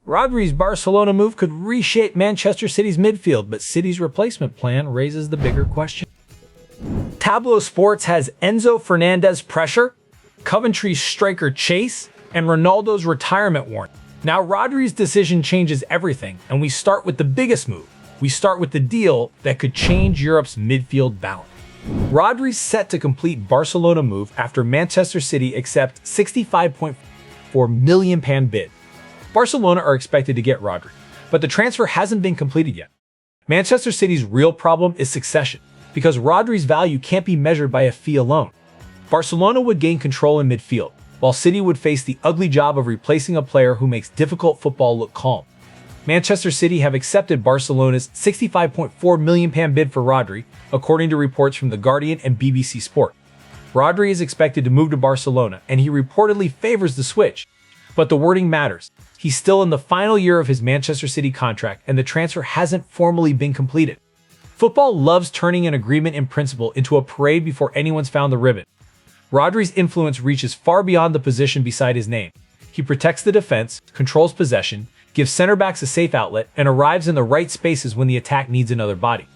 Rodri's Barcelona move could reshape Manchester City's midfield, but City's replacement plan raises the bigger question. Tablo Sports has Enzo Fernández pressure, Coventry's striker chase, and Ronaldo's retirement warning. Now Rodri's decision changes everything, and we start with the biggest move. We start with the deal that could change Europe's midfield balance. Rodri's set to complete Barcelona move after Manchester City accept £65.4 million bid. Barcelona are expected to get Rodri, but the transfer hasn't been completed yet. Manchester City's real problem is succession, because Rodri's value can't be measured by a fee alone. Barcelona would gain control in midfield, while City would face the ugly job of replacing a player who makes difficult football look calm. Manchester City have accepted Barcelona's £65.4 million bid for Rodri, according to reports from The Guardian and BBC Sport. Rodri is expected to move to Barcelona, and he reportedly favors the switch. But the wording matters. He's still in the final year of his Manchester City contract, and the transfer hasn't formally been completed. Football loves turning an agreement in principle into a parade before anyone's found the ribbon. Rodri's influence reaches far beyond the position beside his name. He protects the defense, controls possession, gives center-backs a safe outlet, and arrives in the right spaces when the attack needs another body.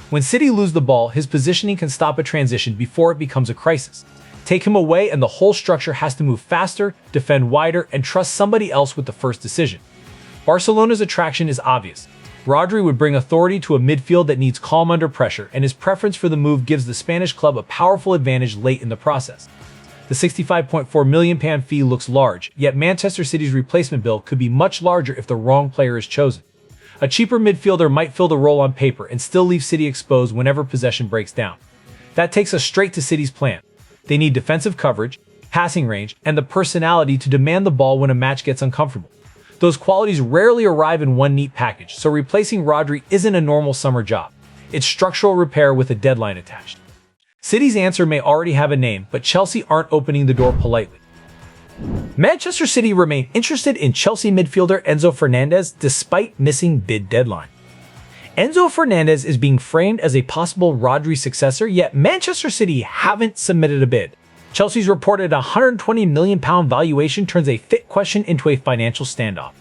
When City lose the ball, his positioning can stop a transition before it becomes a crisis. Take him away and the whole structure has to move faster, defend wider, and trust somebody else with the first decision. Barcelona's attraction is obvious. Rodri would bring authority to a midfield that needs calm under pressure, and his preference for the move gives the Spanish club a powerful advantage late in the process. The £65.4 million fee looks large, yet Manchester City's replacement bill could be much larger if the wrong player is chosen. A cheaper midfielder might fill the role on paper and still leave City exposed whenever possession breaks down. That takes us straight to City's plan. They need defensive coverage, passing range, and the personality to demand the ball when a match gets uncomfortable. Those qualities rarely arrive in one neat package, so replacing Rodri isn't a normal summer job. It's structural repair with a deadline attached. City's answer may already have a name, but Chelsea aren't opening the door politely. Manchester City remain interested in Chelsea midfielder Enzo Fernández despite missing bid deadline. Enzo Fernández is being framed as a possible Rodri successor, yet Manchester City haven't submitted a bid. Chelsea's reported £120 million valuation turns a fit question into a financial standoff.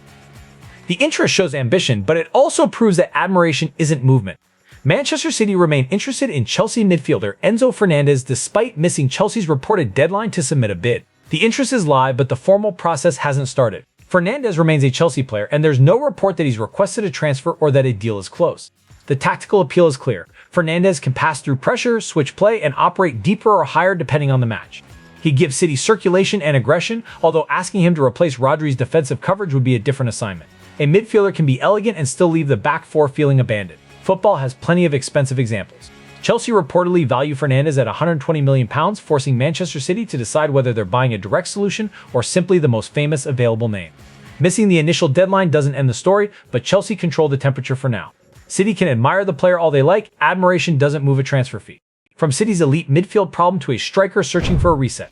The interest shows ambition, but it also proves that admiration isn't movement. Manchester City remain interested in Chelsea midfielder Enzo Fernández despite missing Chelsea's reported deadline to submit a bid. The interest is live, but the formal process hasn't started. Fernández remains a Chelsea player, and there's no report that he's requested a transfer or that a deal is close. The tactical appeal is clear. Fernández can pass through pressure, switch play, and operate deeper or higher depending on the match. He gives City circulation and aggression, although asking him to replace Rodri's defensive coverage would be a different assignment. A midfielder can be elegant and still leave the back four feeling abandoned. Football has plenty of expensive examples. Chelsea reportedly value Fernández at £120 million, forcing Manchester City to decide whether they're buying a direct solution or simply the most famous available name. Missing the initial deadline doesn't end the story, but Chelsea control the temperature for now. City can admire the player all they like, admiration doesn't move a transfer fee. From City's elite midfield problem to a striker searching for a reset.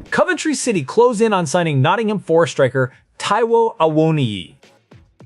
Coventry City close in on signing Nottingham Forest striker Taiwo Awoniyi.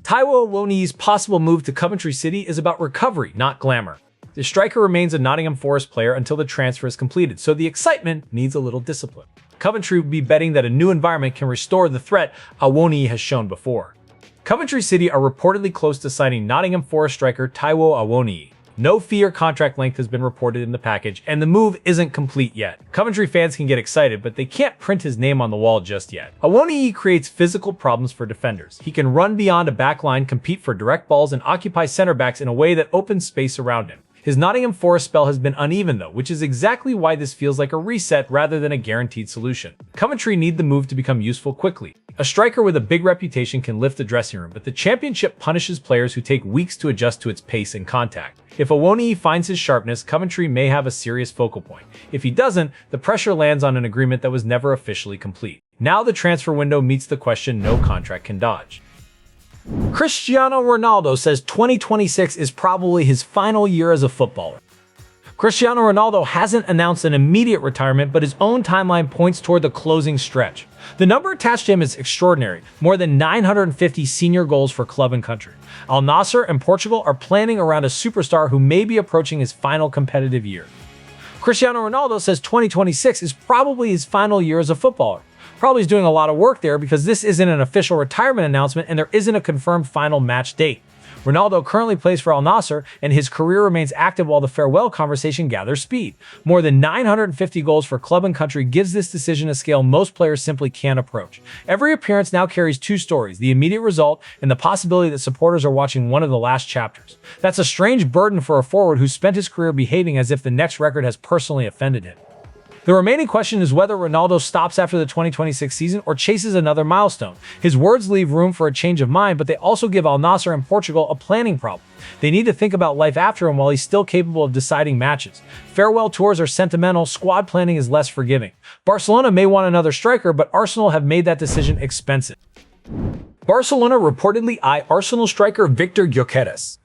Taiwo Awoniyi's possible move to Coventry City is about recovery, not glamour. The striker remains a Nottingham Forest player until the transfer is completed, so the excitement needs a little discipline. Coventry would be betting that a new environment can restore the threat Awoniyi has shown before. Coventry City are reportedly close to signing Nottingham Forest striker Taiwo Awoniyi. No fee or contract length has been reported in the package, and the move isn't complete yet. Coventry fans can get excited, but they can't print his name on the wall just yet. Awoniyi creates physical problems for defenders. He can run beyond a backline, compete for direct balls, and occupy center backs in a way that opens space around him. His Nottingham Forest spell has been uneven though, which is exactly why this feels like a reset rather than a guaranteed solution. Coventry need the move to become useful quickly. A striker with a big reputation can lift the dressing room, but the championship punishes players who take weeks to adjust to its pace and contact. If Awoniyi finds his sharpness, Coventry may have a serious focal point. If he doesn't, the pressure lands on an agreement that was never officially complete. Now the transfer window meets the question no contract can dodge. Cristiano Ronaldo says 2026 is probably his final year as a footballer. Cristiano Ronaldo hasn't announced an immediate retirement, but his own timeline points toward the closing stretch. The number attached to him is extraordinary, more than 950 senior goals for club and country. Al Nassr and Portugal are planning around a superstar who may be approaching his final competitive year. Cristiano Ronaldo says 2026 is probably his final year as a footballer. probably is doing a lot of work there because this isn't an official retirement announcement and there isn't a confirmed final match date. Ronaldo currently plays for Al Nassr, and his career remains active while the farewell conversation gathers speed. More than 950 goals for club and country gives this decision a scale most players simply can't approach. Every appearance now carries two stories, the immediate result and the possibility that supporters are watching one of the last chapters. That's a strange burden for a forward who spent his career behaving as if the next record has personally offended him. The remaining question is whether Ronaldo stops after the 2026 season or chases another milestone. His words leave room for a change of mind, but they also give Al Nassr and Portugal a planning problem. They need to think about life after him while he's still capable of deciding matches. Farewell tours are sentimental, squad planning is less forgiving. Barcelona may want another striker, but Arsenal have made that decision expensive. Barcelona reportedly eye Arsenal striker Viktor Gyökeres.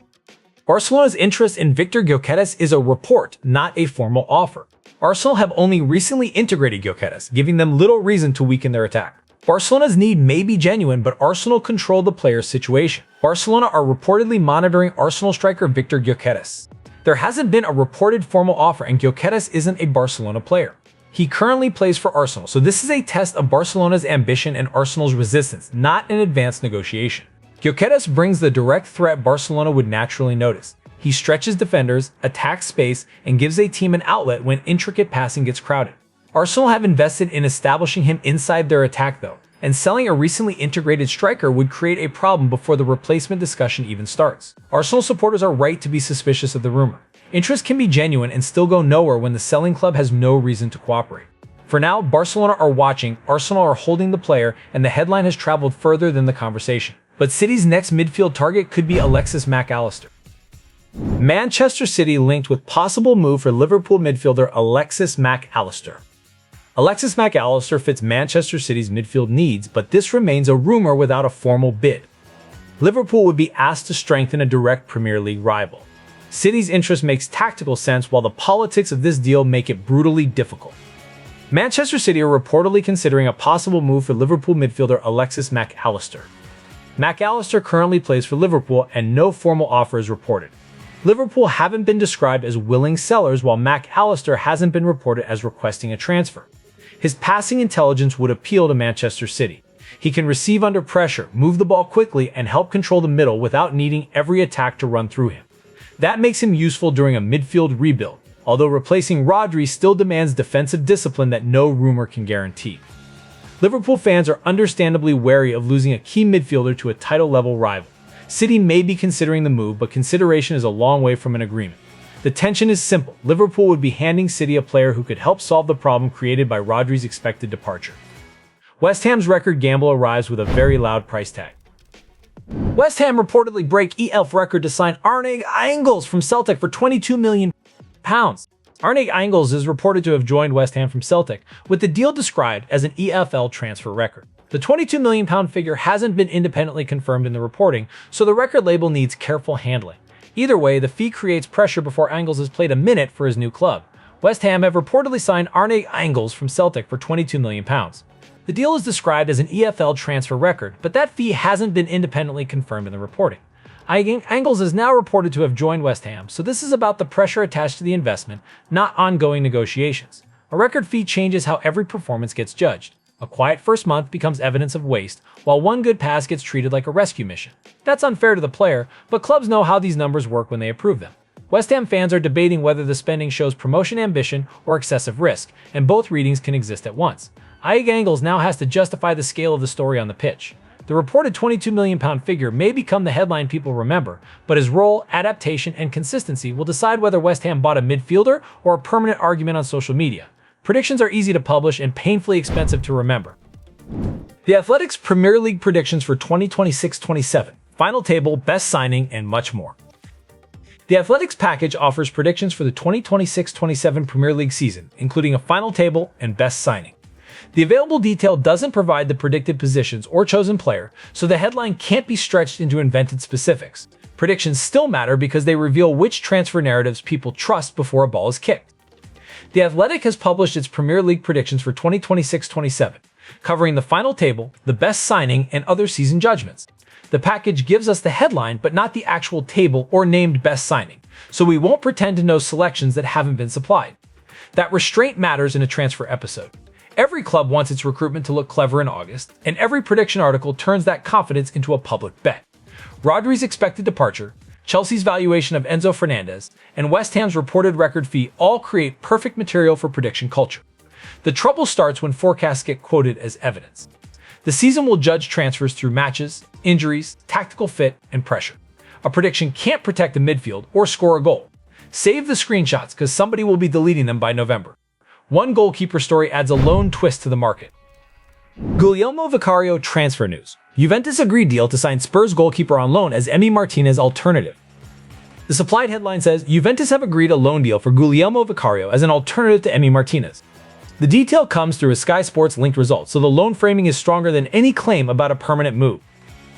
Barcelona's interest in Viktor Gyökeres is a report, not a formal offer. Arsenal have only recently integrated Gyökeres, giving them little reason to weaken their attack. Barcelona's need may be genuine, but Arsenal control the player's situation. Barcelona are reportedly monitoring Arsenal striker Viktor Gyökeres. There hasn't been a reported formal offer, and Gyökeres isn't a Barcelona player. He currently plays for Arsenal, so this is a test of Barcelona's ambition and Arsenal's resistance, not an advanced negotiation. Gyökeres brings the direct threat Barcelona would naturally notice. He stretches defenders, attacks space, and gives a team an outlet when intricate passing gets crowded. Arsenal have invested in establishing him inside their attack though, and selling a recently integrated striker would create a problem before the replacement discussion even starts. Arsenal supporters are right to be suspicious of the rumor. Interest can be genuine and still go nowhere when the selling club has no reason to cooperate. For now, Barcelona are watching, Arsenal are holding the player, and the headline has traveled further than the conversation. But City's next midfield target could be Alexis Mac Allister. Manchester City linked with possible move for Liverpool midfielder Alexis Mac Allister. Alexis Mac Allister fits Manchester City's midfield needs, but this remains a rumor without a formal bid. Liverpool would be asked to strengthen a direct Premier League rival. City's interest makes tactical sense, while the politics of this deal make it brutally difficult. Manchester City are reportedly considering a possible move for Liverpool midfielder Alexis Mac Allister. Mac Allister currently plays for Liverpool, and no formal offer is reported. Liverpool haven't been described as willing sellers, while Mac Allister hasn't been reported as requesting a transfer. His passing intelligence would appeal to Manchester City. He can receive under pressure, move the ball quickly, and help control the middle without needing every attack to run through him. That makes him useful during a midfield rebuild, although replacing Rodri still demands defensive discipline that no rumor can guarantee. Liverpool fans are understandably wary of losing a key midfielder to a title-level rival. City may be considering the move, but consideration is a long way from an agreement. The tension is simple. Liverpool would be handing City a player who could help solve the problem created by Rodri's expected departure. West Ham's record gamble arrives with a very loud price tag. West Ham reportedly break ELF record to sign Arne Engels from Celtic for £22 million. Arne Engels is reported to have joined West Ham from Celtic, with the deal described as an EFL transfer record. The £22 million figure hasn't been independently confirmed in the reporting, so the record label needs careful handling. Either way, the fee creates pressure before Engels has played a minute for his new club. West Ham have reportedly signed Arne Engels from Celtic for £22 million. The deal is described as an EFL transfer record, but that fee hasn't been independently confirmed in the reporting. Engels is now reported to have joined West Ham, so this is about the pressure attached to the investment, not ongoing negotiations. A record fee changes how every performance gets judged. A quiet first month becomes evidence of waste, while one good pass gets treated like a rescue mission. That's unfair to the player, but clubs know how these numbers work when they approve them. West Ham fans are debating whether the spending shows promotion ambition or excessive risk, and both readings can exist at once. Arne Engels now has to justify the scale of the story on the pitch. The reported £22 million figure may become the headline people remember, but his role, adaptation, and consistency will decide whether West Ham bought a midfielder or a permanent argument on social media. Predictions are easy to publish and painfully expensive to remember. The Athletic's Premier League predictions for 2026-27, final table, best signing, and much more. The Athletic's package offers predictions for the 2026-27 Premier League season, including a final table and best signing. The available detail doesn't provide the predicted positions or chosen player, so the headline can't be stretched into invented specifics. Predictions still matter because they reveal which transfer narratives people trust before a ball is kicked. The Athletic has published its Premier League predictions for 2026-27, covering the final table, the best signing, and other season judgments. The package gives us the headline but not the actual table or named best signing, so we won't pretend to know selections that haven't been supplied. That restraint matters in a transfer episode. Every club wants its recruitment to look clever in August, and every prediction article turns that confidence into a public bet. Rodri's expected departure, Chelsea's valuation of Enzo Fernández, and West Ham's reported record fee all create perfect material for prediction culture. The trouble starts when forecasts get quoted as evidence. The season will judge transfers through matches, injuries, tactical fit, and pressure. A prediction can't protect the midfield or score a goal. Save the screenshots because somebody will be deleting them by November. One goalkeeper story adds a lone twist to the market. Guglielmo Vicario transfer news. Juventus agreed deal to sign Spurs goalkeeper on loan as Emi Martinez alternative. The supplied headline says Juventus have agreed a loan deal for Guglielmo Vicario as an alternative to Emi Martinez. The detail comes through a Sky Sports linked result, so the loan framing is stronger than any claim about a permanent move.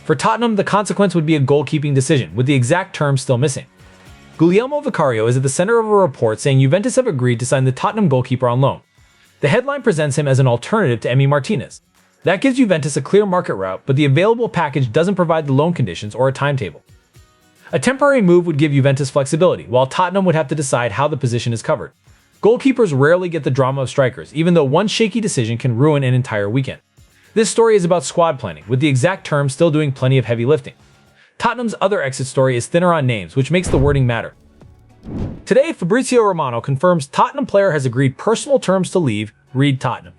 For Tottenham, the consequence would be a goalkeeping decision, with the exact terms still missing. Guglielmo Vicario is at the center of a report saying Juventus have agreed to sign the Tottenham goalkeeper on loan. The headline presents him as an alternative to Emi Martinez. That gives Juventus a clear market route, but the available package doesn't provide the loan conditions or a timetable. A temporary move would give Juventus flexibility, while Tottenham would have to decide how the position is covered. Goalkeepers rarely get the drama of strikers, even though one shaky decision can ruin an entire weekend. This story is about squad planning, with the exact terms still doing plenty of heavy lifting. Tottenham's other exit story is thinner on names, which makes the wording matter. Today, Fabrizio Romano confirms Tottenham player has agreed personal terms to leave, read Tottenham.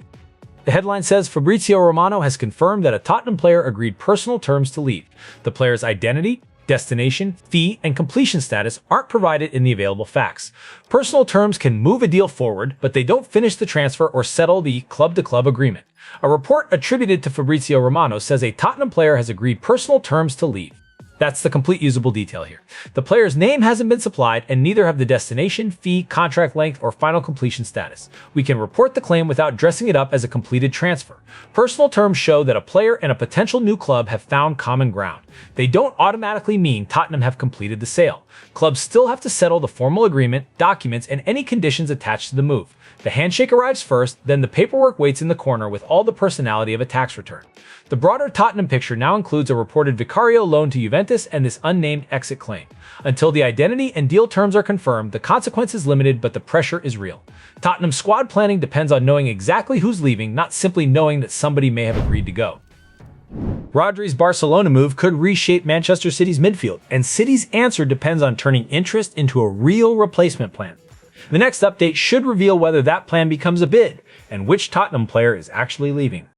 The headline says Fabrizio Romano has confirmed that a Tottenham player agreed personal terms to leave. The player's identity, destination, fee, and completion status aren't provided in the available facts. Personal terms can move a deal forward, but they don't finish the transfer or settle the club-to-club agreement. A report attributed to Fabrizio Romano says a Tottenham player has agreed personal terms to leave. That's the complete usable detail here. The player's name hasn't been supplied, and neither have the destination, fee, contract length, or final completion status. We can report the claim without dressing it up as a completed transfer. Personal terms show that a player and a potential new club have found common ground. They don't automatically mean Tottenham have completed the sale. Clubs still have to settle the formal agreement, documents, and any conditions attached to the move. The handshake arrives first, then the paperwork waits in the corner with all the personality of a tax return. The broader Tottenham picture now includes a reported Vicario loan to Juventus and this unnamed exit claim. Until the identity and deal terms are confirmed, the consequence is limited, but the pressure is real. Tottenham's squad planning depends on knowing exactly who's leaving, not simply knowing that somebody may have agreed to go. Rodri's Barcelona move could reshape Manchester City's midfield, and City's answer depends on turning interest into a real replacement plan. The next update should reveal whether that plan becomes a bid, and which Tottenham player is actually leaving.